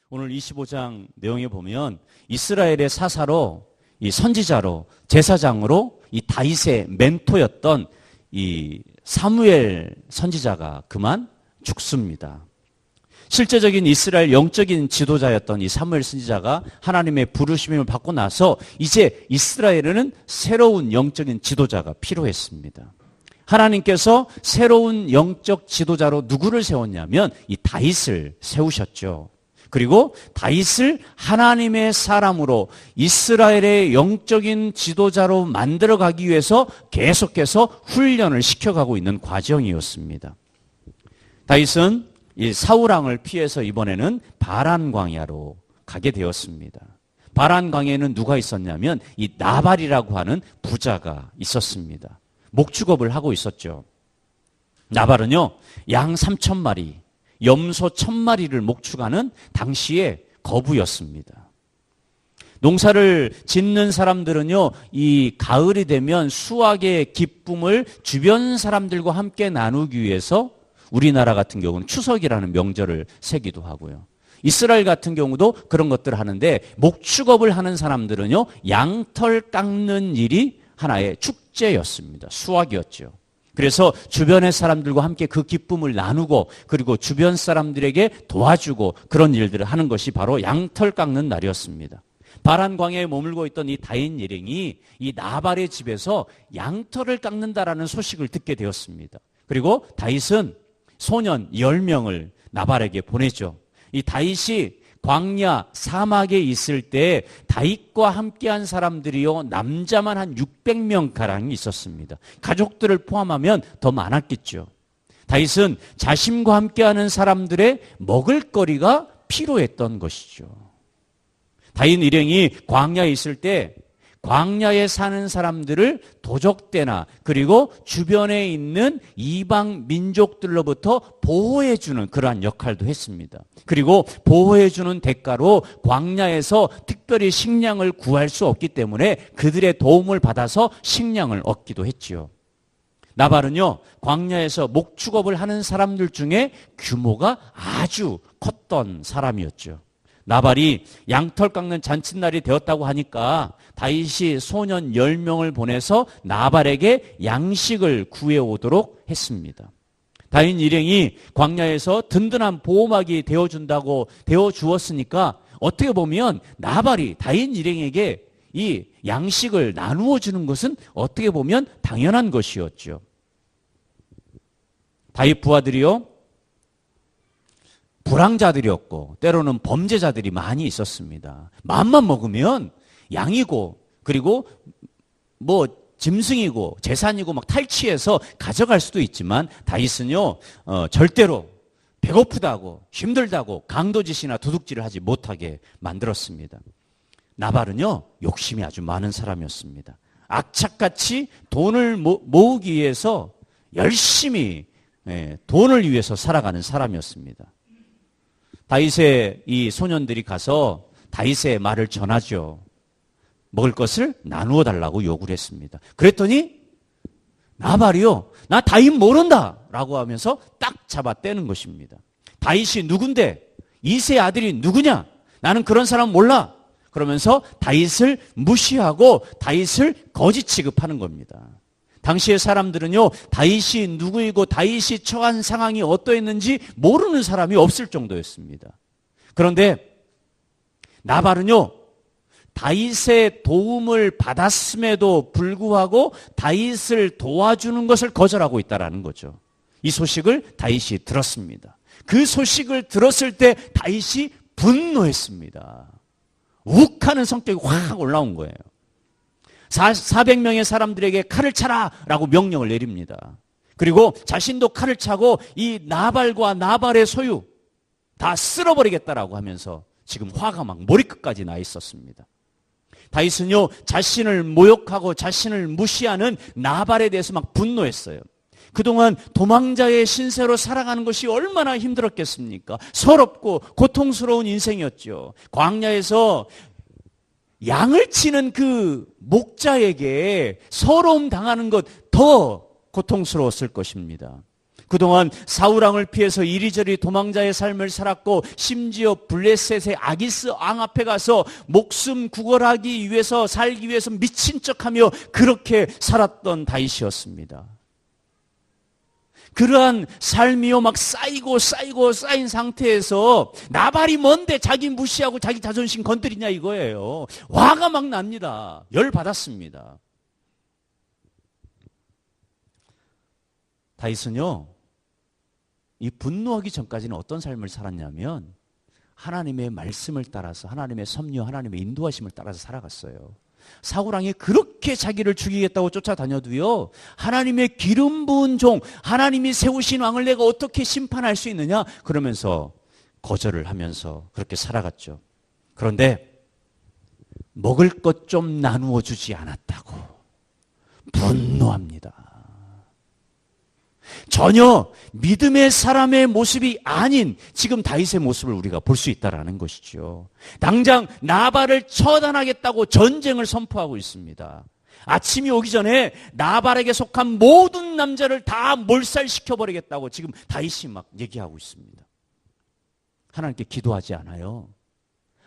오늘 25장 내용에 보면 이스라엘의 사사로, 이 선지자로, 제사장으로 이 다윗의 멘토였던 이 사무엘 선지자가 그만 죽습니다. 실제적인 이스라엘 영적인 지도자였던 이 사무엘 선지자가 하나님의 부르심을 받고 나서 이제 이스라엘에는 새로운 영적인 지도자가 필요했습니다. 하나님께서 새로운 영적 지도자로 누구를 세웠냐면 이 다윗을 세우셨죠. 그리고 다윗을 하나님의 사람으로 이스라엘의 영적인 지도자로 만들어가기 위해서 계속해서 훈련을 시켜가고 있는 과정이었습니다. 다윗은 이 사울왕을 피해서 이번에는 바란 광야로 가게 되었습니다. 바란 광야에는 누가 있었냐면 이 나발이라고 하는 부자가 있었습니다. 목축업을 하고 있었죠. 나발은요, 양 3,000마리, 염소 1,000마리를 목축하는 당시의 거부였습니다. 농사를 짓는 사람들은요, 이 가을이 되면 수확의 기쁨을 주변 사람들과 함께 나누기 위해서 우리나라 같은 경우는 추석이라는 명절을 세기도 하고요. 이스라엘 같은 경우도 그런 것들을 하는데 목축업을 하는 사람들은요, 양털 깎는 일이 하나의 축제였습니다. 수확이었죠. 그래서 주변의 사람들과 함께 그 기쁨을 나누고 그리고 주변 사람들에게 도와주고 그런 일들을 하는 것이 바로 양털 깎는 날이었습니다. 바란 광야에 머물고 있던 이 다윗 일행이 이 나발의 집에서 양털을 깎는다라는 소식을 듣게 되었습니다. 그리고 다윗은 소년 10명을 나발에게 보내죠. 이 다윗이 광야 사막에 있을 때 다윗과 함께한 사람들이요, 남자만 한 600명 가량이 있었습니다. 가족들을 포함하면 더 많았겠죠. 다윗은 자신과 함께하는 사람들의 먹을거리가 필요했던 것이죠. 다윗 일행이 광야에 있을 때 광야에 사는 사람들을 도적대나 그리고 주변에 있는 이방 민족들로부터 보호해주는 그러한 역할도 했습니다. 그리고 보호해주는 대가로 광야에서 특별히 식량을 구할 수 없기 때문에 그들의 도움을 받아서 식량을 얻기도 했지요. 나발은요, 광야에서 목축업을 하는 사람들 중에 규모가 아주 컸던 사람이었죠. 나발이 양털 깎는 잔칫날이 되었다고 하니까 다윗이 소년 10명을 보내서 나발에게 양식을 구해오도록 했습니다. 다윗 일행이 광야에서 든든한 보호막이 되어주었으니까 어떻게 보면 나발이 다윗 일행에게 이 양식을 나누어 주는 것은 어떻게 보면 당연한 것이었죠. 다윗 부하들이요, 불황자들이었고 때로는 범죄자들이 많이 있었습니다. 마음만 먹으면 양이고 그리고 뭐 짐승이고 재산이고 막 탈취해서 가져갈 수도 있지만 다윗은요, 절대로 배고프다고 힘들다고 강도짓이나 도둑질을 하지 못하게 만들었습니다. 나발은요, 욕심이 아주 많은 사람이었습니다. 악착같이 돈을 모으기 위해서 열심히 돈을 위해서 살아가는 사람이었습니다. 다윗의 이 소년들이 가서 다윗의 말을 전하죠. 먹을 것을 나누어 달라고 요구를 했습니다. 그랬더니 나발이요, 나 다윗 모른다 라고 하면서 딱 잡아 떼는 것입니다. 다윗이 누군데? 이새의 아들이 누구냐? 나는 그런 사람 몰라. 그러면서 다윗을 무시하고 다윗을 거짓 취급하는 겁니다. 당시의 사람들은요, 다윗이 누구이고 다윗이 처한 상황이 어떠했는지 모르는 사람이 없을 정도였습니다. 그런데 나발은요, 다윗의 도움을 받았음에도 불구하고 다윗을 도와주는 것을 거절하고 있다는 거죠. 이 소식을 다윗이 들었습니다. 그 소식을 들었을 때 다윗이 분노했습니다. 욱하는 성격이 확 올라온 거예요. 400명의 사람들에게 칼을 차라 라고 명령을 내립니다. 그리고 자신도 칼을 차고 이 나발과 나발의 소유 다 쓸어버리겠다라고 하면서 지금 화가 막 머리끝까지 나 있었습니다. 다윗은요, 자신을 모욕하고 자신을 무시하는 나발에 대해서 막 분노했어요. 그동안 도망자의 신세로 살아가는 것이 얼마나 힘들었겠습니까? 서럽고 고통스러운 인생이었죠. 광야에서 양을 치는 그 목자에게 서러움 당하는 것 더 고통스러웠을 것입니다. 그동안 사울왕을 피해서 이리저리 도망자의 삶을 살았고 심지어 블레셋의 아기스 왕 앞에 가서 목숨 구걸하기 위해서 살기 위해서 미친 척하며 그렇게 살았던 다윗이었습니다. 그러한 삶이요 막 쌓이고 쌓인 상태에서 나발이 뭔데 자기 무시하고 자기 자존심 건드리냐 이거예요. 화가 막 납니다. 열받았습니다. 다윗은요, 이 분노하기 전까지는 어떤 삶을 살았냐면 하나님의 말씀을 따라서 하나님의 섭리, 하나님의 인도하심을 따라서 살아갔어요. 사울왕이 그렇게 자기를 죽이겠다고 쫓아다녀도요, 하나님의 기름 부은 종, 하나님이 세우신 왕을 내가 어떻게 심판할 수 있느냐? 그러면서 거절을 하면서 그렇게 살아갔죠. 그런데 먹을 것 좀 나누어 주지 않았다고 분노합니다. 전혀 믿음의 사람의 모습이 아닌 지금 다윗의 모습을 우리가 볼 수 있다는 것이죠. 당장 나발을 처단하겠다고 전쟁을 선포하고 있습니다. 아침이 오기 전에 나발에게 속한 모든 남자를 다 몰살시켜버리겠다고 지금 다윗이 막 얘기하고 있습니다. 하나님께 기도하지 않아요.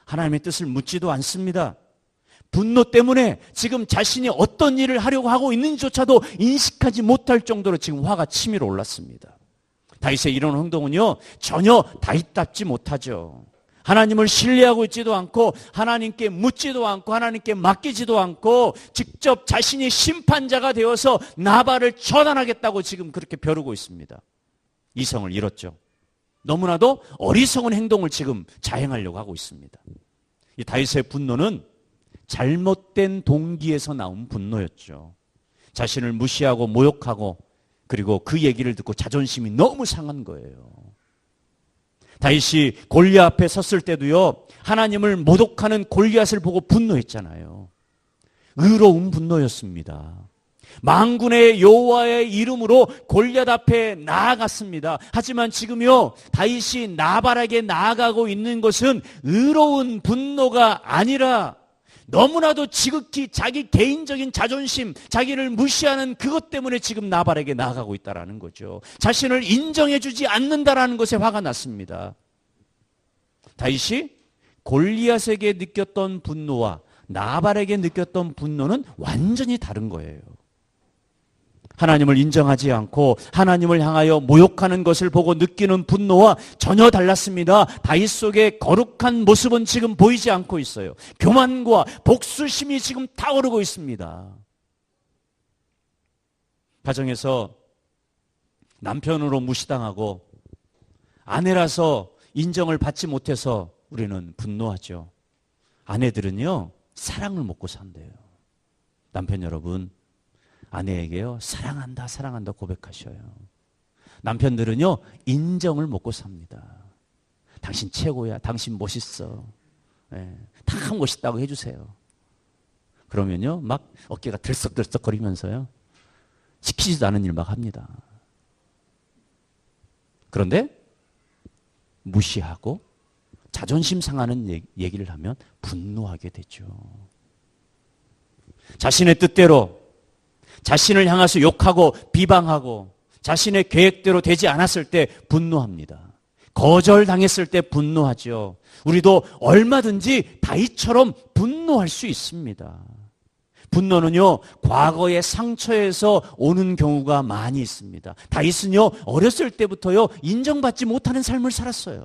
하나님의 뜻을 묻지도 않습니다. 분노 때문에 지금 자신이 어떤 일을 하려고 하고 있는지조차도 인식하지 못할 정도로 지금 화가 치밀어 올랐습니다. 다윗의 이런 행동은요, 전혀 다윗답지 못하죠. 하나님을 신뢰하고 있지도 않고 하나님께 묻지도 않고 하나님께 맡기지도 않고 직접 자신이 심판자가 되어서 나발을 처단하겠다고 지금 그렇게 벼르고 있습니다. 이성을 잃었죠. 너무나도 어리석은 행동을 지금 자행하려고 하고 있습니다. 이 다윗의 분노는 잘못된 동기에서 나온 분노였죠. 자신을 무시하고 모욕하고 그리고 그 얘기를 듣고 자존심이 너무 상한 거예요. 다윗이 골리앗 앞에 섰을 때도요, 하나님을 모독하는 골리앗을 보고 분노했잖아요. 의로운 분노였습니다. 만군의 여호와의 이름으로 골리앗 앞에 나아갔습니다. 하지만 지금요, 다윗이 나발에게 나아가고 있는 것은 의로운 분노가 아니라 너무나도 지극히 자기 개인적인 자존심, 자기를 무시하는 그것 때문에 지금 나발에게 나아가고 있다는 거죠. 자신을 인정해주지 않는다라는 것에 화가 났습니다. 다윗이 골리앗에게 느꼈던 분노와 나발에게 느꼈던 분노는 완전히 다른 거예요. 하나님을 인정하지 않고 하나님을 향하여 모욕하는 것을 보고 느끼는 분노와 전혀 달랐습니다. 다윗 속의 거룩한 모습은 지금 보이지 않고 있어요. 교만과 복수심이 지금 타오르고 있습니다. 가정에서 남편으로 무시당하고 아내라서 인정을 받지 못해서 우리는 분노하죠. 아내들은요, 사랑을 먹고 산대요. 남편 여러분, 아내에게요, 사랑한다 사랑한다 고백하셔요. 남편들은요, 인정을 먹고 삽니다. 당신 최고야, 당신 멋있어, 다 멋있다고 해주세요. 그러면요, 막 어깨가 들썩들썩거리면서요, 시키지도 않은 일 막 합니다. 그런데 무시하고 자존심 상하는 얘기를 하면 분노하게 되죠. 자신의 뜻대로 자신을 향해서 욕하고 비방하고 자신의 계획대로 되지 않았을 때 분노합니다. 거절당했을 때 분노하죠. 우리도 얼마든지 다윗처럼 분노할 수 있습니다. 분노는요, 과거의 상처에서 오는 경우가 많이 있습니다. 다윗은요, 어렸을 때부터요, 인정받지 못하는 삶을 살았어요.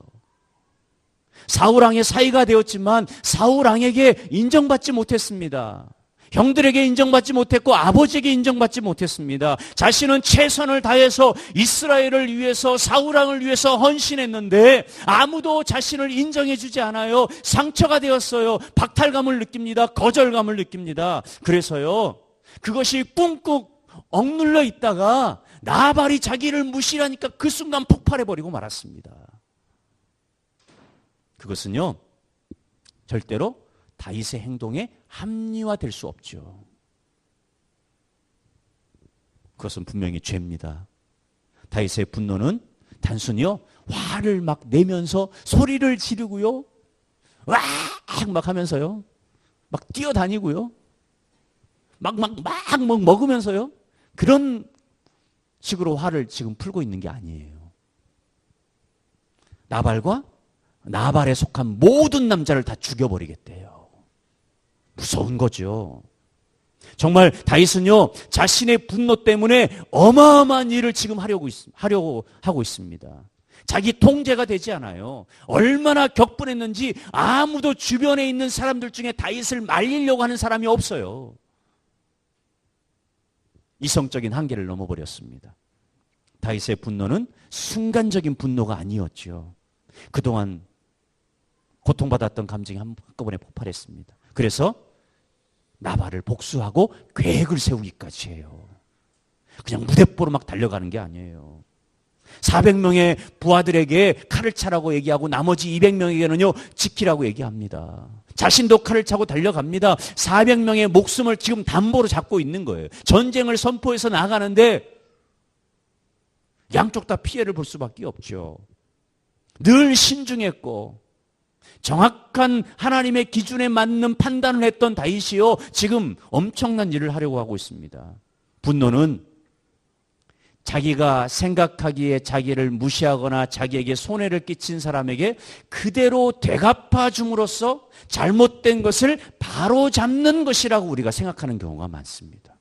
사울왕의 사이가 되었지만 사울왕에게 인정받지 못했습니다. 형들에게 인정받지 못했고 아버지에게 인정받지 못했습니다. 자신은 최선을 다해서 이스라엘을 위해서 사울왕을 위해서 헌신했는데 아무도 자신을 인정해 주지 않아요. 상처가 되었어요. 박탈감을 느낍니다. 거절감을 느낍니다. 그래서요, 그것이 꾹꾹 억눌러 있다가 나발이 자기를 무시하니까 그 순간 폭발해버리고 말았습니다. 그것은요, 절대로 다윗의 행동에 합리화될 수 없죠. 그것은 분명히 죄입니다. 다윗의 분노는 단순히요, 화를 막 내면서 소리를 지르고요, 와악 막 하면서요, 막 뛰어다니고요, 막 먹으면서요, 그런 식으로 화를 지금 풀고 있는 게 아니에요. 나발과 나발에 속한 모든 남자를 다 죽여버리겠대요. 무서운 거죠. 정말 다윗은요, 자신의 분노 때문에 어마어마한 일을 지금 하려고 하고 있습니다. 자기 통제가 되지 않아요. 얼마나 격분했는지 아무도 주변에 있는 사람들 중에 다윗을 말리려고 하는 사람이 없어요. 이성적인 한계를 넘어버렸습니다. 다윗의 분노는 순간적인 분노가 아니었죠. 그동안 고통받았던 감정이 한꺼번에 폭발했습니다. 그래서 나발을 복수하고 계획을 세우기까지 해요. 그냥 무대뽀로 막 달려가는 게 아니에요. 400명의 부하들에게 칼을 차라고 얘기하고 나머지 200명에게는요 지키라고 얘기합니다. 자신도 칼을 차고 달려갑니다. 400명의 목숨을 지금 담보로 잡고 있는 거예요. 전쟁을 선포해서 나가는데 양쪽 다 피해를 볼 수밖에 없죠. 늘 신중했고 정확한 하나님의 기준에 맞는 판단을 했던 다윗이요, 지금 엄청난 일을 하려고 하고 있습니다. 분노는 자기가 생각하기에 자기를 무시하거나 자기에게 손해를 끼친 사람에게 그대로 되갚아 줌으로써 잘못된 것을 바로 잡는 것이라고 우리가 생각하는 경우가 많습니다.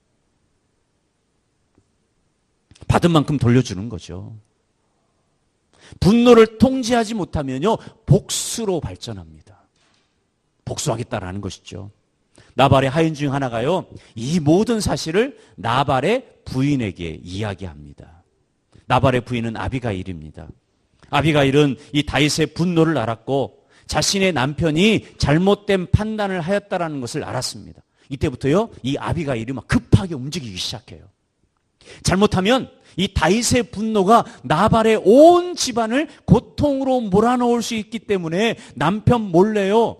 받은 만큼 돌려주는 거죠. 분노를 통제하지 못하면요, 복수로 발전합니다. 복수하겠다라는 것이죠. 나발의 하인 중 하나가요, 이 모든 사실을 나발의 부인에게 이야기합니다. 나발의 부인은 아비가일입니다. 아비가일은 이 다윗의 분노를 알았고 자신의 남편이 잘못된 판단을 하였다라는 것을 알았습니다. 이때부터요, 이 아비가일이 막 급하게 움직이기 시작해요. 잘못하면 이 다윗의 분노가 나발의 온 집안을 고통으로 몰아넣을 수 있기 때문에 남편 몰래요,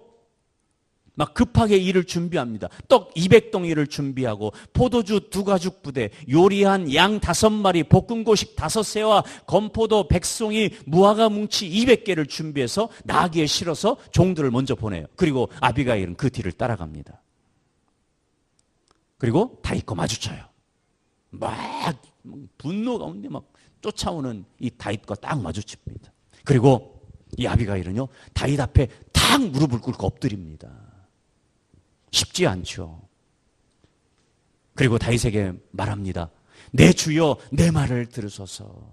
막 급하게 일을 준비합니다. 떡 200덩이를 준비하고 포도주 2가죽 부대, 요리한 양 5마리, 볶음고식 5새와 건포도 100송이, 무화과 뭉치 200개를 준비해서 나귀에 실어서 종들을 먼저 보내요. 그리고 아비가일은 그 뒤를 따라갑니다. 그리고 다윗과 마주쳐요. 막 분노 가운데 막 쫓아오는 이 다윗과 딱 마주칩니다. 그리고 이 아비가일은요, 다윗 앞에 탁 무릎을 꿇고 엎드립니다. 쉽지 않죠. 그리고 다윗에게 말합니다. 내 주여, 내 말을 들으소서.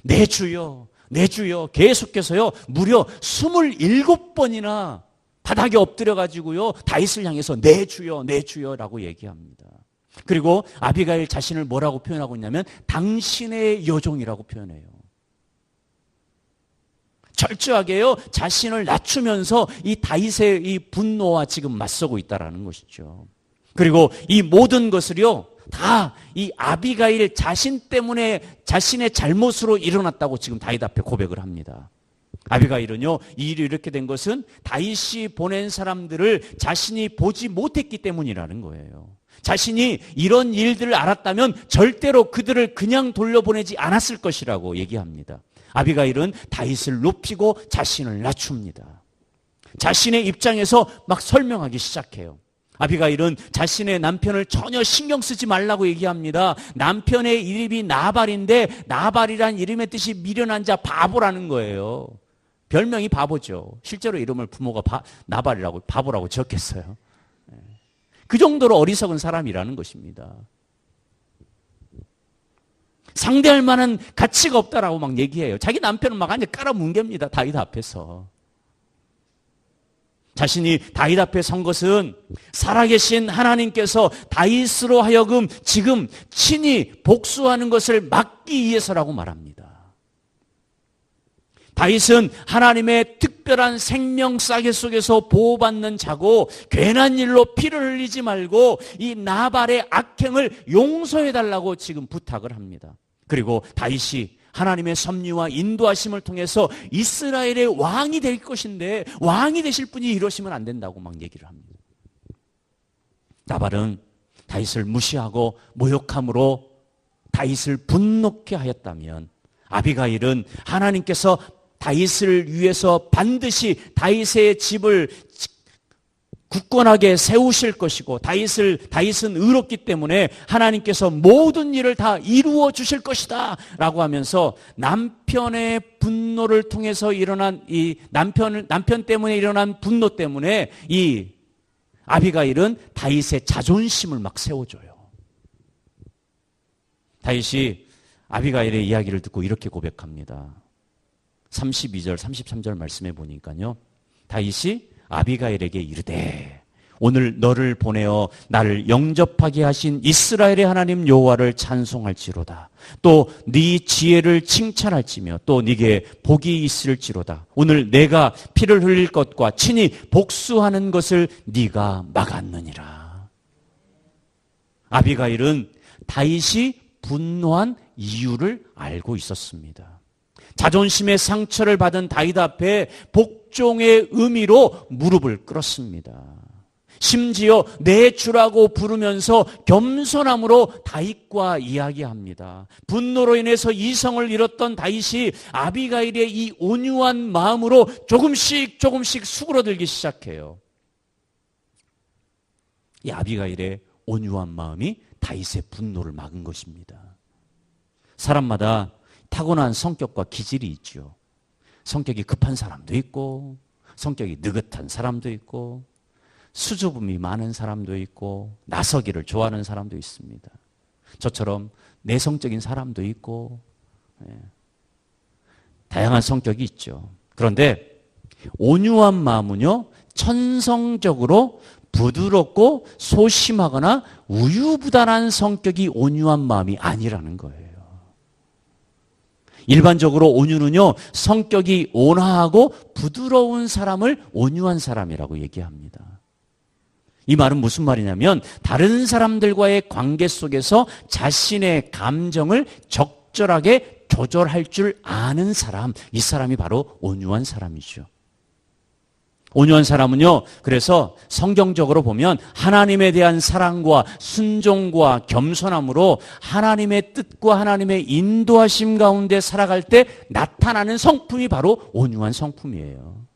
내 주여, 내 주여. 계속해서요, 무려 27번이나 바닥에 엎드려가지고요, 다윗을 향해서 내 주여, 내 주여라고 얘기합니다. 그리고 아비가일 자신을 뭐라고 표현하고 있냐면 당신의 여종이라고 표현해요. 철저하게요, 자신을 낮추면서 이 다윗의 이 분노와 지금 맞서고 있다라는 것이죠. 그리고 이 모든 것을요, 다 이 아비가일 자신 때문에 자신의 잘못으로 일어났다고 지금 다윗 앞에 고백을 합니다. 아비가일은요, 이 일이 이렇게 된 것은 다윗이 보낸 사람들을 자신이 보지 못했기 때문이라는 거예요. 자신이 이런 일들을 알았다면 절대로 그들을 그냥 돌려보내지 않았을 것이라고 얘기합니다. 아비가일은 다윗을 높이고 자신을 낮춥니다. 자신의 입장에서 막 설명하기 시작해요. 아비가일은 자신의 남편을 전혀 신경 쓰지 말라고 얘기합니다. 남편의 이름이 나발인데 나발이란 이름의 뜻이 미련한 자, 바보라는 거예요. 별명이 바보죠. 실제로 이름을 부모가 나발이라고, 바보라고 지었겠어요. 그 정도로 어리석은 사람이라는 것입니다. 상대할 만한 가치가 없다라고 막 얘기해요. 자기 남편은 막 완전 깔아뭉갭니다. 다윗 앞에서. 자신이 다윗 앞에 선 것은 살아계신 하나님께서 다윗으로 하여금 지금 친히 복수하는 것을 막기 위해서라고 말합니다. 다윗은 하나님의 특별한 생명 싸개 속에서 보호받는 자고 괜한 일로 피를 흘리지 말고 이 나발의 악행을 용서해달라고 지금 부탁을 합니다. 그리고 다윗이 하나님의 섭리와 인도하심을 통해서 이스라엘의 왕이 될 것인데 왕이 되실 분이 이러시면 안 된다고 막 얘기를 합니다. 나발은 다윗을 무시하고 모욕함으로 다윗을 분노케 하였다면 아비가일은 하나님께서 다윗을 위해서 반드시 다윗의 집을 굳건하게 세우실 것이고 다윗은 의롭기 때문에 하나님께서 모든 일을 다 이루어 주실 것이다 라고 하면서 남편의 분노를 통해서 일어난 이 남편 때문에 일어난 분노 때문에 이 아비가일은 다윗의 자존심을 막 세워줘요. 다윗이 아비가일의 이야기를 듣고 이렇게 고백합니다. 32절 33절 말씀해 보니까요, 다윗이 아비가일에게 이르되 오늘 너를 보내어 나를 영접하게 하신 이스라엘의 하나님 여호와를 찬송할지로다. 또 네 지혜를 칭찬할지며 또 네게 복이 있을지로다. 오늘 내가 피를 흘릴 것과 친히 복수하는 것을 네가 막았느니라. 아비가일은 다윗이 분노한 이유를 알고 있었습니다. 자존심의 상처를 받은 다윗 앞에 복종의 의미로 무릎을 꿇었습니다. 심지어 내 주라고 부르면서 겸손함으로 다윗과 이야기합니다. 분노로 인해서 이성을 잃었던 다윗이 아비가일의 이 온유한 마음으로 조금씩 수그러들기 시작해요. 이 아비가일의 온유한 마음이 다윗의 분노를 막은 것입니다. 사람마다 타고난 성격과 기질이 있죠. 성격이 급한 사람도 있고, 성격이 느긋한 사람도 있고, 수줍음이 많은 사람도 있고, 나서기를 좋아하는 사람도 있습니다. 저처럼 내성적인 사람도 있고, 다양한 성격이 있죠. 그런데 온유한 마음은요, 천성적으로 부드럽고 소심하거나 우유부단한 성격이 온유한 마음이 아니라는 거예요. 일반적으로 온유는요, 성격이 온화하고 부드러운 사람을 온유한 사람이라고 얘기합니다. 이 말은 무슨 말이냐면 다른 사람들과의 관계 속에서 자신의 감정을 적절하게 조절할 줄 아는 사람, 이 사람이 바로 온유한 사람이죠. 온유한 사람은요, 그래서 성경적으로 보면 하나님에 대한 사랑과 순종과 겸손함으로 하나님의 뜻과 하나님의 인도하심 가운데 살아갈 때 나타나는 성품이 바로 온유한 성품이에요.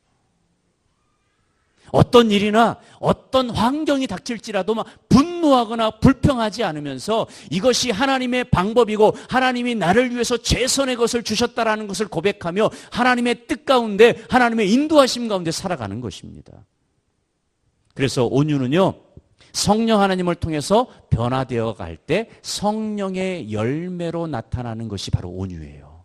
어떤 일이나 어떤 환경이 닥칠지라도 막 분노하거나 불평하지 않으면서 이것이 하나님의 방법이고 하나님이 나를 위해서 최선의 것을 주셨다라는 것을 고백하며 하나님의 뜻 가운데 하나님의 인도하심 가운데 살아가는 것입니다. 그래서 온유는요, 성령 하나님을 통해서 변화되어 갈 때 성령의 열매로 나타나는 것이 바로 온유예요.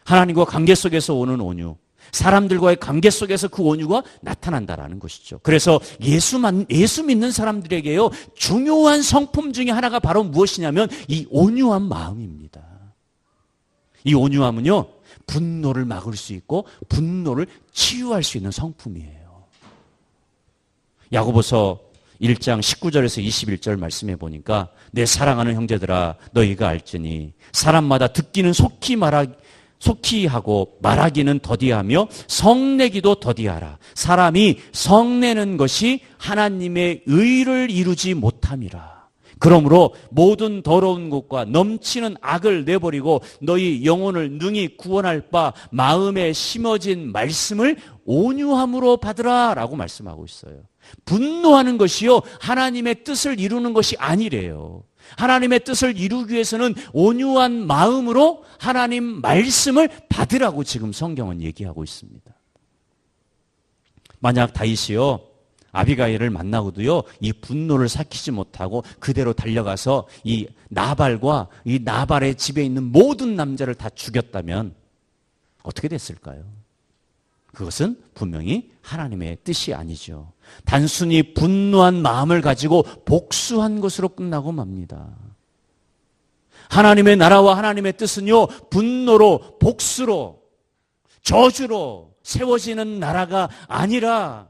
하나님과 관계 속에서 오는 온유, 사람들과의 관계 속에서 그 온유가 나타난다라는 것이죠. 그래서 예수 믿는 사람들에게요, 중요한 성품 중에 하나가 바로 무엇이냐면 이 온유한 마음입니다. 이 온유함은요, 분노를 막을 수 있고 분노를 치유할 수 있는 성품이에요. 야고보서 1장 19절에서 21절 말씀해 보니까 내 사랑하는 형제들아 너희가 알지니 사람마다 듣기는 속히 하고 말하기는 더디하며 성내기도 더디하라. 사람이 성내는 것이 하나님의 의를 이루지 못함이라. 그러므로 모든 더러운 것과 넘치는 악을 내버리고 너희 영혼을 능히 구원할 바 마음에 심어진 말씀을 온유함으로 받으라 라고 말씀하고 있어요. 분노하는 것이요, 하나님의 뜻을 이루는 것이 아니래요. 하나님의 뜻을 이루기 위해서는 온유한 마음으로 하나님 말씀을 받으라고 지금 성경은 얘기하고 있습니다. 만약 다윗이요, 아비가일을 만나고도요, 이 분노를 삭히지 못하고 그대로 달려가서 이 나발과 이 나발의 집에 있는 모든 남자를 다 죽였다면 어떻게 됐을까요? 그것은 분명히 하나님의 뜻이 아니죠. 단순히 분노한 마음을 가지고 복수한 것으로 끝나고 맙니다. 하나님의 나라와 하나님의 뜻은요, 분노로, 복수로, 저주로 세워지는 나라가 아니라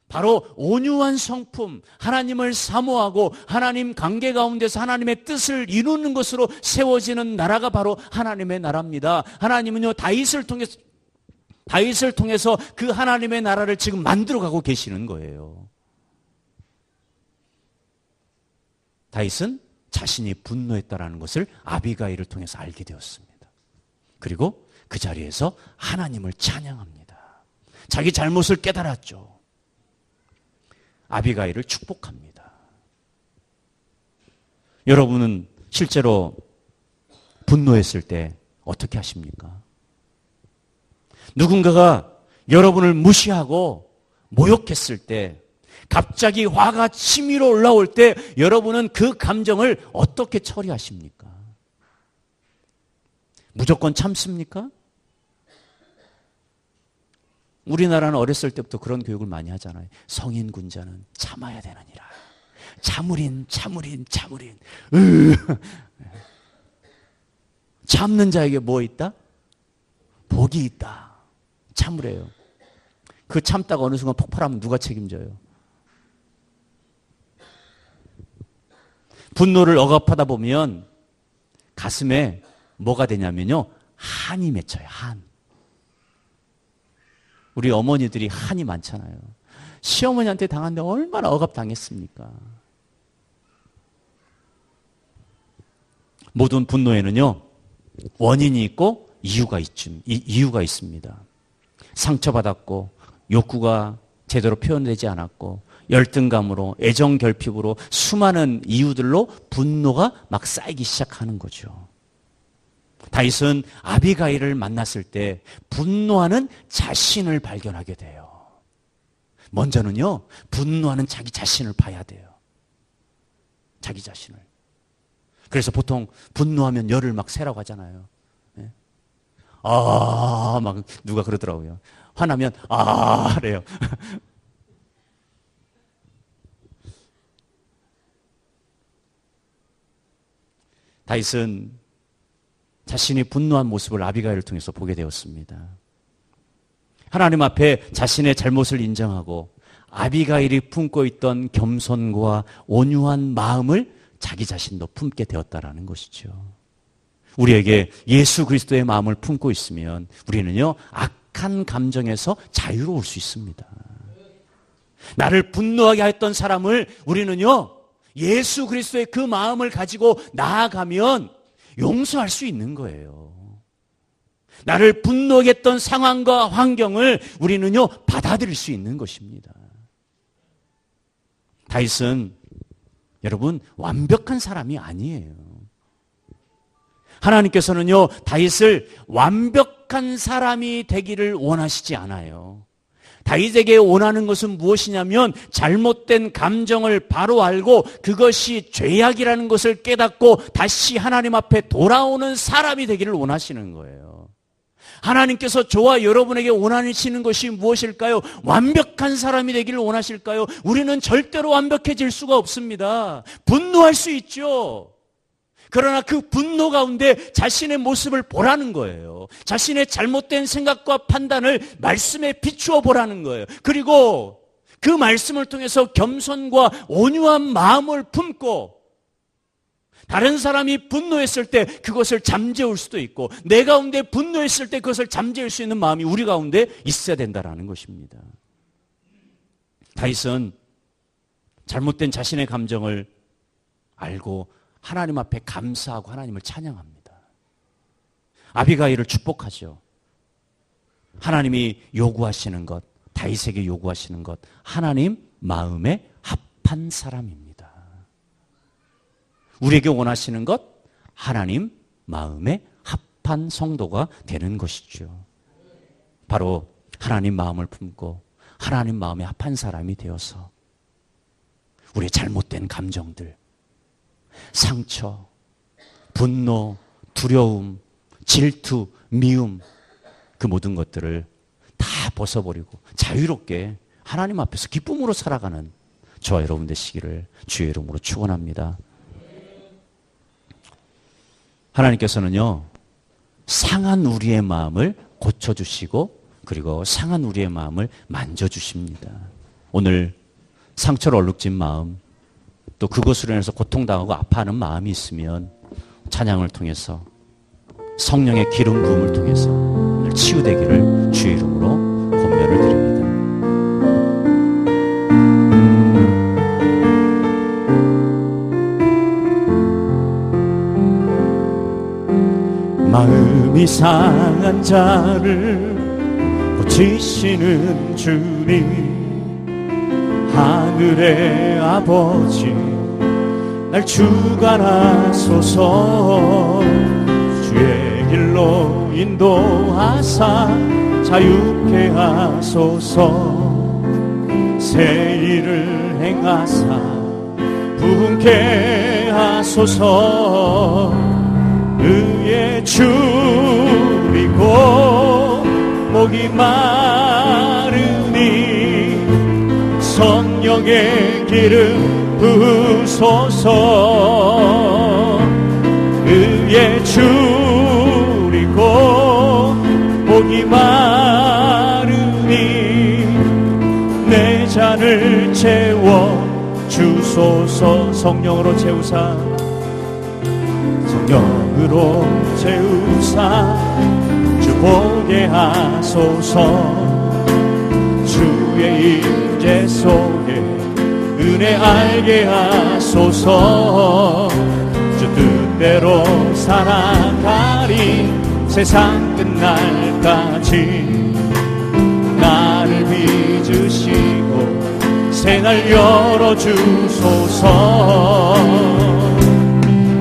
바로 온유한 성품, 하나님을 사모하고 하나님 관계 가운데서 하나님의 뜻을 이루는 것으로 세워지는 나라가 바로 하나님의 나라입니다. 하나님은요, 다윗을 통해서 그 하나님의 나라를 지금 만들어가고 계시는 거예요. 다윗은 자신이 분노했다라는 것을 아비가일을 통해서 알게 되었습니다. 그리고 그 자리에서 하나님을 찬양합니다. 자기 잘못을 깨달았죠. 아비가일을 축복합니다. 여러분은 실제로 분노했을 때 어떻게 하십니까? 누군가가 여러분을 무시하고 모욕했을 때, 갑자기 화가 치밀어 올라올 때 여러분은 그 감정을 어떻게 처리하십니까? 무조건 참습니까? 우리나라는 어렸을 때부터 그런 교육을 많이 하잖아요. 성인 군자는 참아야 되느니라. 참으린. 참는 자에게 뭐 있다? 복이 있다. 참으래요. 그 참다가 어느 순간 폭발하면 누가 책임져요? 분노를 억압하다 보면 가슴에 뭐가 되냐면요, 한이 맺혀요. 한. 우리 어머니들이 한이 많잖아요. 시어머니한테 당한데 얼마나 억압당했습니까? 모든 분노에는요, 원인이 있고 이유가 있습니다. 상처받았고 욕구가 제대로 표현되지 않았고 열등감으로, 애정 결핍으로, 수많은 이유들로 분노가 막 쌓이기 시작하는 거죠. 다윗은 아비가일을 만났을 때 분노하는 자신을 발견하게 돼요. 먼저는요, 분노하는 자기 자신을 봐야 돼요. 자기 자신을. 그래서 보통 분노하면 열을 막 세라고 하잖아요. 네? 막 누가 그러더라고요. 화나면 그래요. 다윗은 자신이 분노한 모습을 아비가일을 통해서 보게 되었습니다. 하나님 앞에 자신의 잘못을 인정하고 아비가일이 품고 있던 겸손과 온유한 마음을 자기 자신도 품게 되었다라는 것이죠. 우리에게 예수 그리스도의 마음을 품고 있으면 우리는요, 악한 감정에서 자유로울 수 있습니다. 나를 분노하게 했던 사람을 우리는요, 예수 그리스도의 그 마음을 가지고 나아가면 용서할 수 있는 거예요. 나를 분노하게 했던 상황과 환경을 우리는요, 받아들일 수 있는 것입니다. 다윗은 여러분 완벽한 사람이 아니에요. 하나님께서는요, 다윗을 완벽한 사람이 되기를 원하시지 않아요. 다윗에게 원하는 것은 무엇이냐면 잘못된 감정을 바로 알고 그것이 죄악이라는 것을 깨닫고 다시 하나님 앞에 돌아오는 사람이 되기를 원하시는 거예요. 하나님께서 저와 여러분에게 원하시는 것이 무엇일까요? 완벽한 사람이 되기를 원하실까요? 우리는 절대로 완벽해질 수가 없습니다. 분노할 수 있죠. 그러나 그 분노 가운데 자신의 모습을 보라는 거예요. 자신의 잘못된 생각과 판단을 말씀에 비추어 보라는 거예요. 그리고 그 말씀을 통해서 겸손과 온유한 마음을 품고 다른 사람이 분노했을 때 그것을 잠재울 수도 있고 내 가운데 분노했을 때 그것을 잠재울 수 있는 마음이 우리 가운데 있어야 된다는 것입니다. 다윗은 잘못된 자신의 감정을 알고 하나님 앞에 감사하고 하나님을 찬양합니다. 아비가일을 축복하죠. 하나님이 요구하시는 것, 다윗에게 요구하시는 것, 하나님 마음에 합한 사람입니다. 우리에게 원하시는 것, 하나님 마음에 합한 성도가 되는 것이죠. 바로 하나님 마음을 품고 하나님 마음에 합한 사람이 되어서 우리의 잘못된 감정들, 상처, 분노, 두려움, 질투, 미움, 그 모든 것들을 다 벗어버리고 자유롭게 하나님 앞에서 기쁨으로 살아가는 저와 여러분 되시기를 주의 이름으로 축원합니다. 하나님께서는요, 상한 우리의 마음을 고쳐주시고 그리고 상한 우리의 마음을 만져주십니다. 오늘 상처를 얼룩진 마음, 또 그것으로 인해서 고통당하고 아파하는 마음이 있으면 찬양을 통해서 성령의 기름 부음을 통해서 오늘 치유되기를 주의 이름으로 권면을 드립니다. 마음이 상한 자를 고치시는 주님, 하늘의 아버지 날 주관하소서. 주의 길로 인도하사 자유케 하소서. 새 일을 행하사 부흥케 하소서. 의에 줄이고 목이 마르니 성령의 기름 부으소서. 의에 줄이고 목이 마르니 내 잔을 채워 주소서. 성령으로 채우사, 성령으로 채우사 주 보게 하소서. 주의 임재 속에 은혜 알게 하소서. 주 뜻대로 살아가리 세상 끝날까지. 나를 빚으시고 새날 열어주소서.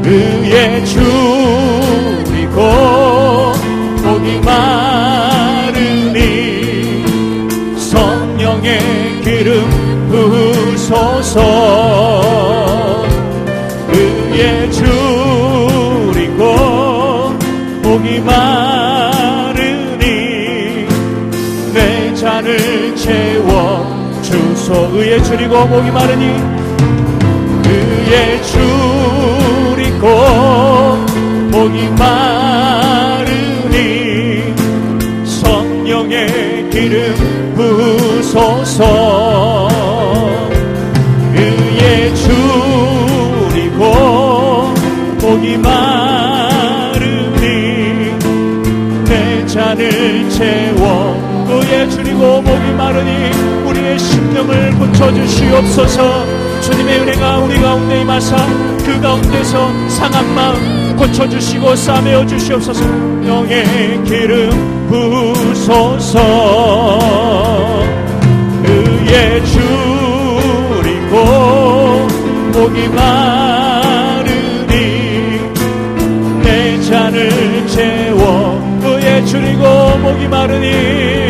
의에 줄이고 목이 마르니 성령의 기름 부으소서. 의에 줄이고 목이 마르니 내 잔을 채워 주소. 의에 줄이고 목이 마르니, 의에 줄이고 목이 마르니 성령의 기름 부으소서. 의에 줄이고 목이 마르니 내 잔을 채워. 의에 줄이고 목이 마르니 우리의 심령을 고쳐주시옵소서. 주님의 은혜가 우리 가운데 임하사 그 가운데서 상한 마음 고쳐주시고 싸매어 주시옵소서. 영의 기름 부으소서. 의에 줄이고 목이 마르니 내 잔을 채워. 의에 줄이고 목이 마르니